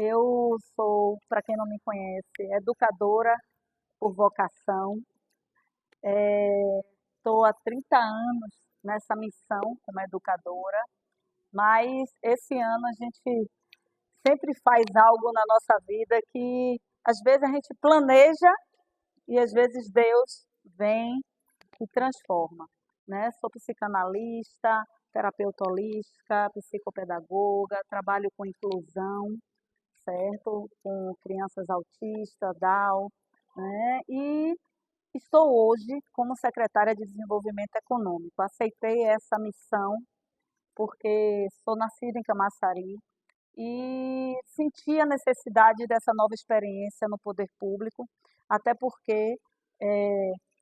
Eu sou, para quem não me conhece, educadora por vocação. Estou há 30 anos nessa missão como educadora, mas esse ano a gente sempre faz algo na nossa vida que às vezes a gente planeja e às vezes Deus vem e transforma, né? Sou psicanalista, terapeuta holística, psicopedagoga, trabalho com inclusão, certo? Com crianças autistas, Down, né? E estou hoje como secretária de Desenvolvimento Econômico. Aceitei essa missão porque sou nascida em Camaçari e senti a necessidade dessa nova experiência no poder público, até porque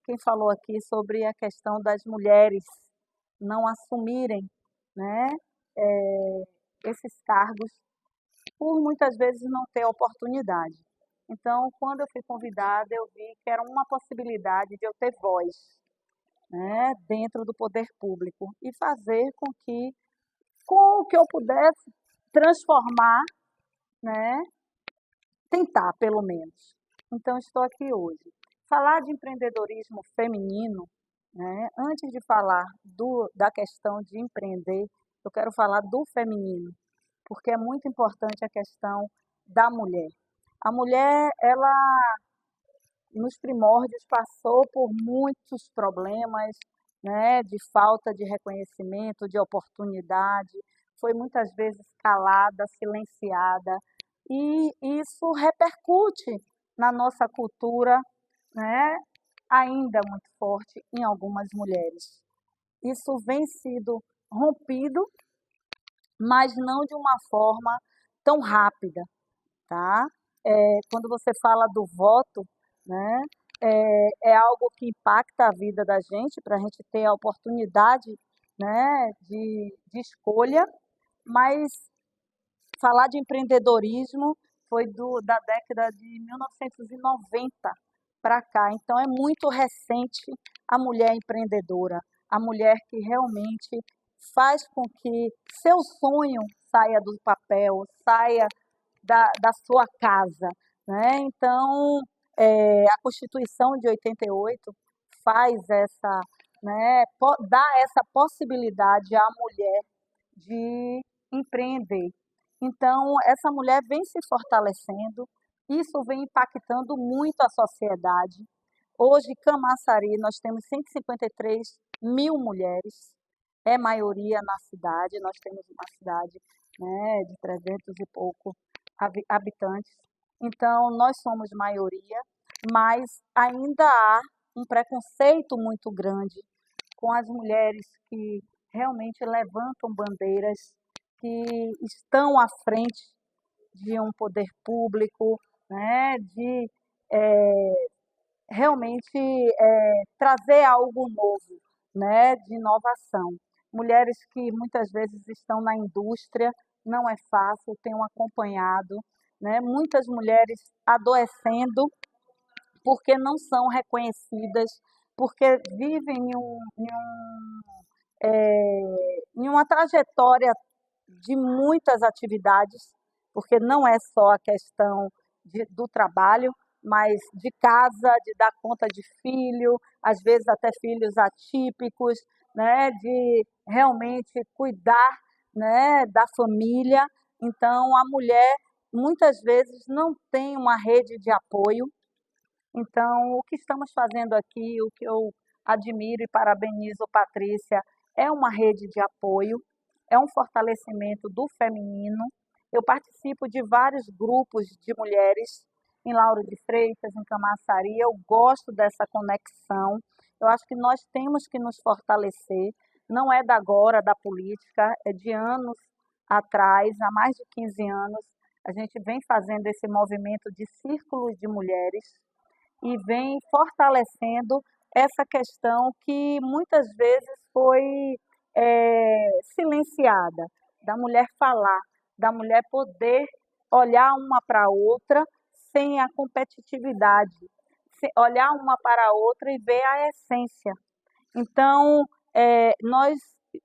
quem falou aqui sobre a questão das mulheres não assumirem, né, eh, esses cargos por muitas vezes não ter oportunidade. Então, quando eu fui convidada, eu vi que era uma possibilidade de eu ter voz, né, dentro do poder público e fazer com que eu pudesse transformar, né, tentar pelo menos. Então, estou aqui hoje. Falar de empreendedorismo feminino, né, antes de falar da questão de empreender, eu quero falar do feminino, porque é muito importante a questão da mulher. A mulher, ela, nos primórdios, passou por muitos problemas, né, de falta de reconhecimento, de oportunidade, foi muitas vezes calada, silenciada, e isso repercute na nossa cultura, né, ainda muito forte em algumas mulheres. Isso vem sido rompido, mas não de uma forma tão rápida, tá? Quando você fala do voto, né, é algo que impacta a vida da gente, para a gente ter a oportunidade, né, de escolha, mas falar de empreendedorismo foi da década de 1990 para cá, então é muito recente a mulher empreendedora, a mulher que realmente faz com que seu sonho saia do papel, saia da sua casa, né? Então, a Constituição de 88 faz essa, né, dá essa possibilidade à mulher de empreender. Então, essa mulher vem se fortalecendo, isso vem impactando muito a sociedade. Hoje, em Camaçari, nós temos 153 mil mulheres, é maioria na cidade, nós temos uma cidade, né, de 300 e pouco habitantes. Então, nós somos maioria, mas ainda há um preconceito muito grande com as mulheres que realmente levantam bandeiras, que estão à frente de um poder público, né, de realmente trazer algo novo, né, de inovação. Mulheres que muitas vezes estão na indústria, não é fácil, tenho acompanhado, né, muitas mulheres adoecendo porque não são reconhecidas, porque vivem em uma trajetória de muitas atividades, porque não é só a questão do trabalho, mas de casa, de dar conta de filho, às vezes até filhos atípicos, né, de realmente cuidar, né, da família. Então, a mulher muitas vezes não tem uma rede de apoio. Então, o que estamos fazendo aqui, o que eu admiro e parabenizo Patrícia, é uma rede de apoio, é um fortalecimento do feminino. Eu participo de vários grupos de mulheres em Lauro de Freitas, em Camaçari, eu gosto dessa conexão. Eu acho que nós temos que nos fortalecer, não é da agora, da política, é de anos atrás, há mais de 15 anos, a gente vem fazendo esse movimento de círculos de mulheres e vem fortalecendo essa questão que muitas vezes foi silenciada, da mulher falar, da mulher poder olhar uma para a outra sem a competitividade, olhar uma para a outra e ver a essência. Então, nós,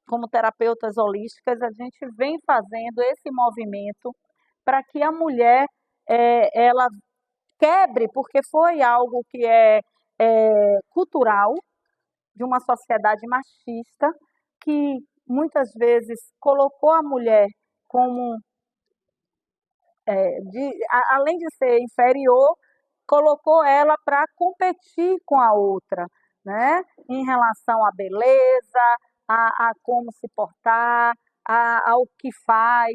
como terapeutas holísticas, a gente vem fazendo esse movimento para que a mulher ela quebre, porque foi algo que é cultural de uma sociedade machista que muitas vezes colocou a mulher como além de ser inferior, colocou ela para competir com a outra, né? Em relação à beleza, a como se portar, ao que faz,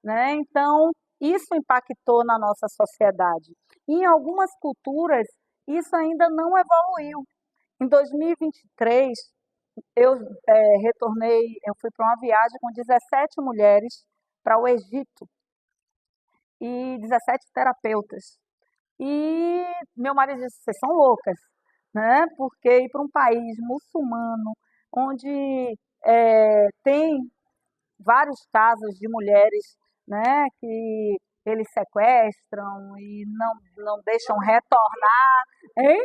né? Então, isso impactou na nossa sociedade. E em algumas culturas, isso ainda não evoluiu. Em 2023, eu eu fui para uma viagem com 17 mulheres para o Egito e 17 terapeutas. E meu marido disse: vocês são loucas, né? Porque ir para um país muçulmano, onde tem vários casos de mulheres, né, que eles sequestram e não deixam retornar, hein?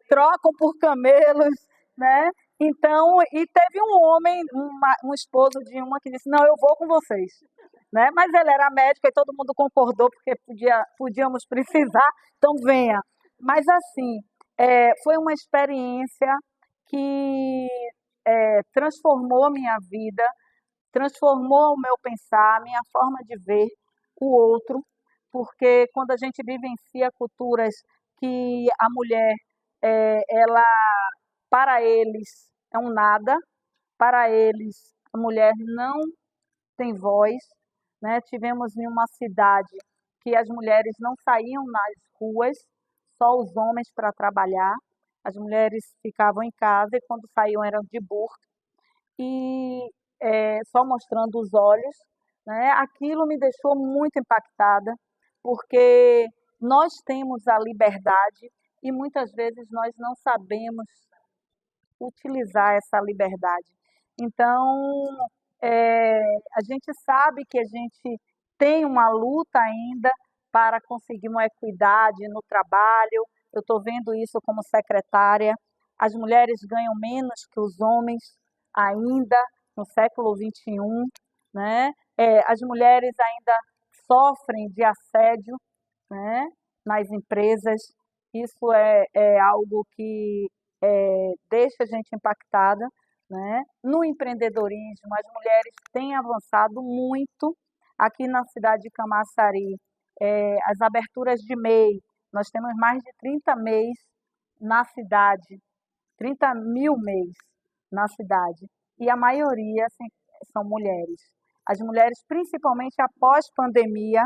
Trocam por camelos, né? Então, e teve um homem, um esposo de uma que disse: não, eu vou com vocês. Né? Mas ele era médico e todo mundo concordou porque podíamos precisar, então venha. Mas assim, foi uma experiência que transformou a minha vida, transformou o meu pensar, a minha forma de ver o outro, porque quando a gente vivencia culturas que a mulher, ela, para eles, é um nada, para eles, a mulher não tem voz, né? Tivemos em uma cidade que as mulheres não saíam nas ruas, só os homens para trabalhar, as mulheres ficavam em casa e quando saíam eram de burca e só mostrando os olhos, né? Aquilo me deixou muito impactada, porque nós temos a liberdade e muitas vezes nós não sabemos utilizar essa liberdade. Então, a gente sabe que a gente tem uma luta ainda para conseguir uma equidade no trabalho. Eu estou vendo isso como secretária. As mulheres ganham menos que os homens ainda no século XXI, né? As mulheres ainda sofrem de assédio, né, nas empresas. Isso é algo que deixa a gente impactada, né? No empreendedorismo, as mulheres têm avançado muito. Aqui na cidade de Camaçari, as aberturas de MEI, nós temos mais de 30 MEIs na cidade, 30 mil MEIs na cidade, e a maioria assim, são mulheres. As mulheres, principalmente após pandemia,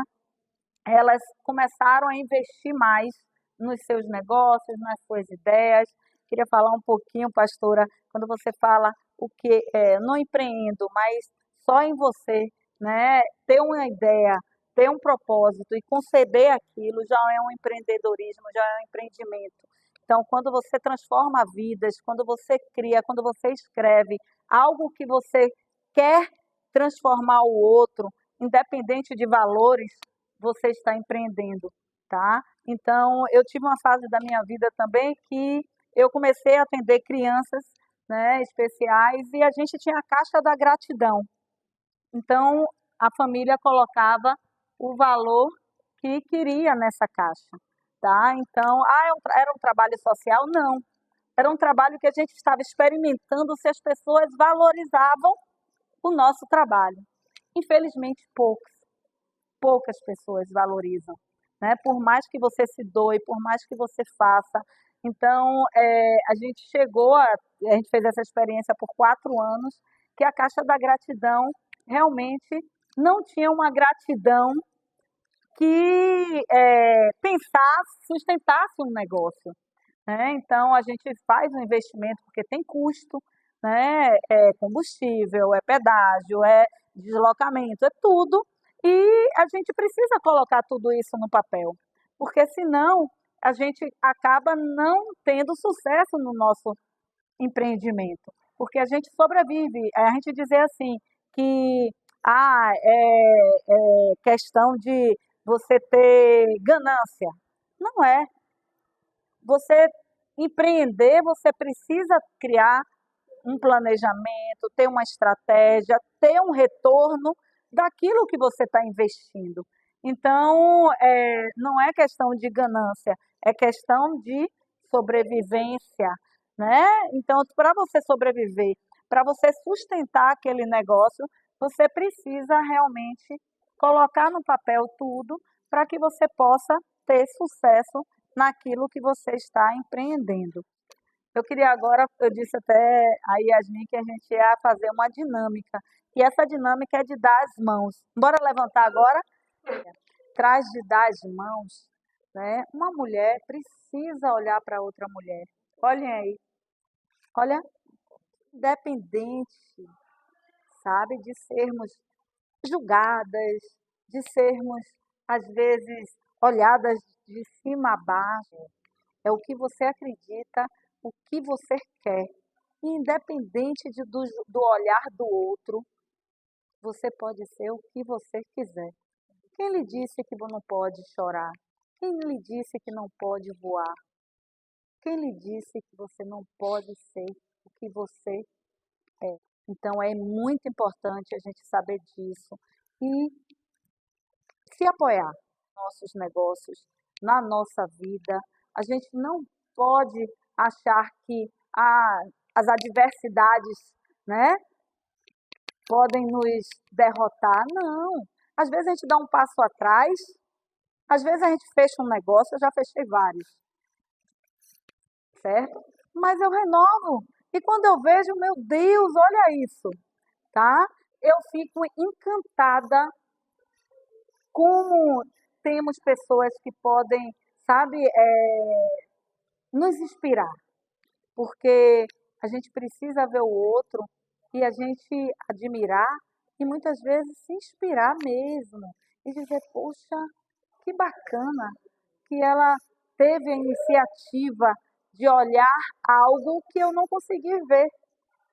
elas começaram a investir mais nos seus negócios, nas suas ideias. Queria falar um pouquinho, pastora, quando você fala o que não empreendo, mas só em você, né? Ter uma ideia, ter um propósito e conceber aquilo já é um empreendedorismo, já é um empreendimento. Então, quando você transforma vidas, quando você cria, quando você escreve algo que você quer transformar o outro, independente de valores, você está empreendendo, tá? Então, eu tive uma fase da minha vida também que eu comecei a atender crianças, né, especiais e a gente tinha a caixa da gratidão. Então, a família colocava o valor que queria nessa caixa, tá? Então, era um trabalho social? Não. Era um trabalho que a gente estava experimentando se as pessoas valorizavam o nosso trabalho. Infelizmente, poucas pessoas valorizam, né? Por mais que você se doe, por mais que você faça. Então, a gente fez essa experiência por 4 anos, que a Caixa da Gratidão realmente não tinha uma gratidão que sustentasse um negócio, né? Então, a gente faz um investimento porque tem custo, né? É combustível, é pedágio, é deslocamento, é tudo. E a gente precisa colocar tudo isso no papel, porque senão a gente acaba não tendo sucesso no nosso empreendimento, porque a gente sobrevive. A gente dizer assim que é questão de você ter ganância. Não é. Você empreender, você precisa criar um planejamento, ter uma estratégia, ter um retorno daquilo que você está investindo. Então, não é questão de ganância, é questão de sobrevivência, né? Então, para você sobreviver, para você sustentar aquele negócio, você precisa realmente colocar no papel tudo para que você possa ter sucesso naquilo que você está empreendendo. Eu queria agora, eu disse até a Yasmin que a gente ia fazer uma dinâmica, e essa dinâmica é de dar as mãos. Bora levantar agora? Traz de dar as mãos, né? Uma mulher precisa olhar para outra mulher. Olhem aí, olha, independente, sabe, de sermos julgadas, de sermos, às vezes, olhadas de cima a baixo. É o que você acredita, o que você quer. Independente do olhar do outro, você pode ser o que você quiser. Quem lhe disse que não pode chorar? Quem lhe disse que não pode voar? Quem lhe disse que você não pode ser o que você é? Então, é muito importante a gente saber disso e se apoiar nos nossos negócios, na nossa vida. A gente não pode achar que as adversidades, né, podem nos derrotar. Não. Às vezes a gente dá um passo atrás, às vezes a gente fecha um negócio, eu já fechei vários, certo? Mas eu renovo. E quando eu vejo, meu Deus, olha isso, tá? Eu fico encantada como temos pessoas que podem, sabe, nos inspirar, porque a gente precisa ver o outro e a gente admirar e muitas vezes se inspirar mesmo e dizer, poxa, que bacana que ela teve a iniciativa de olhar algo que eu não consegui ver.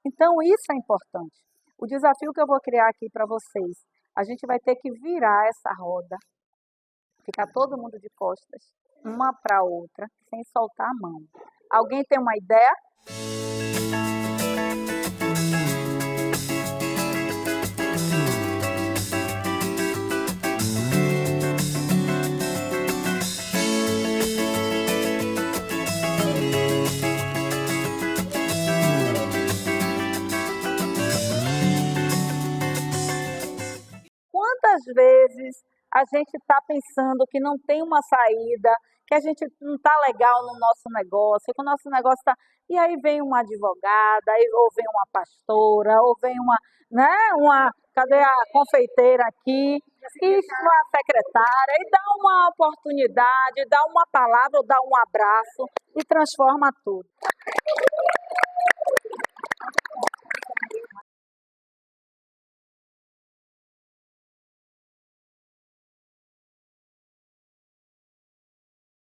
Então, isso é importante. O desafio que eu vou criar aqui para vocês, a gente vai ter que virar essa roda, ficar todo mundo de costas, uma para a outra, sem soltar a mão. Alguém tem uma ideia? Quantas vezes a gente está pensando que não tem uma saída, que a gente não está legal no nosso negócio, que o nosso negócio está. E aí vem uma advogada, ou vem uma pastora, ou vem uma, né, cadê a confeiteira aqui? E uma secretária, e dá uma oportunidade, dá uma palavra, ou dá um abraço e transforma tudo.